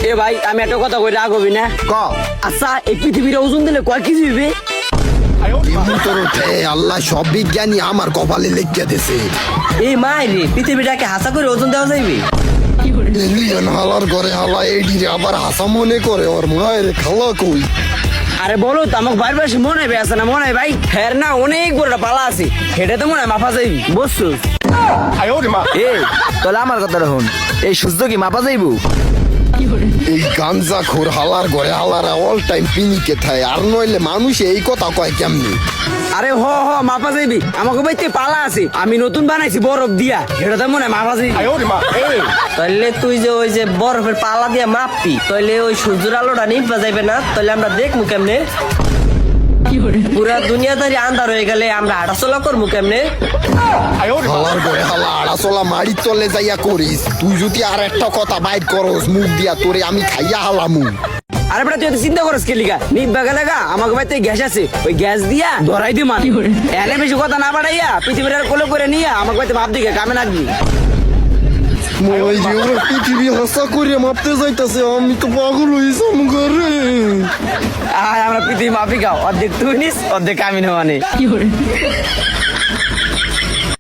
এ ভাই আমি একটা কথা কই রাগ হবি না ক আচ্ছা এই পৃথিবীর ওজন দিলে কয় কেজি হইবে? তোর উঠে আল্লাহ সব বিজ্ঞানী আমার কপালে লিখে দিছে। এই মাইরে পৃথিবীটাকে হাসা করে ওজন দেওয়া যাইবে? এলিয়ান হালার ঘরে হালা এডি আবার হাসা মনে করে ওর মায়ের খালা কই। আরে বলো তো আমাকে বাইরে বেশি মনে হয় আছে না মনে হয় ভাই ফের না অনেক বড় একটা পালা আছে সেটা তো মনে হয় মাফা যাইবি বুঝছো? এ তাহলে আমার কথা রাখুন, এই সূর্য কি মাপা যাইবো? এই গাঞ্জা খোর হালার ঘরে হালারা অল টাইম পিনিকে থায় আর নইলে মানুষ এই কথা কয় কেমনি। আরে হ মাফা যাইবি আমাকে বাইতে পালা আছে আমি নতুন বানাইছি বরফ দিয়া সেটা তো মনে হয় মাফা যাইবি। এই তাহলে তুই যে ওই যে বরফের পালা দিয়ে মাপবি তাহলে ওই সূর্যের আলোটা নিভা যাইবে না? তাহলে আমরা দেখবো কেমনে? পুরা দুনিয়াদারি আন্ধার হয়ে গেলে আমরা হাঁটাচলা করবো কেমনে? হালার ঘরে হালা আড়াচলা মারি চলে যাইয়া করিস তুই যদি আর একটা কথা বাইর করস মুখ দিয়া তোরে আমি খাইয়া হালামু। আরে বেটা তুই এত চিন্তা করস কে লিগা নিভা গেলে গা আমাকে বাইতে গ্যাস আছে ওই গ্যাস দিয়া ধরাই দি মান এনে বেশি কথা না বাড়াইয়া পৃথিবীর আর কোলে করে নিয়ে আমাকে বাইতে ভাব দিকে কামে লাগবি। ওই যে ওরা পৃথিবী হাসা করে মাপতে যাইতাছে আমি তো পাগল হইছাম ঘরে। আর আমরা পৃথিবী মাপি খাও অর্ধেক তুই নিস অর্ধেক আমি নেওয়া নেই।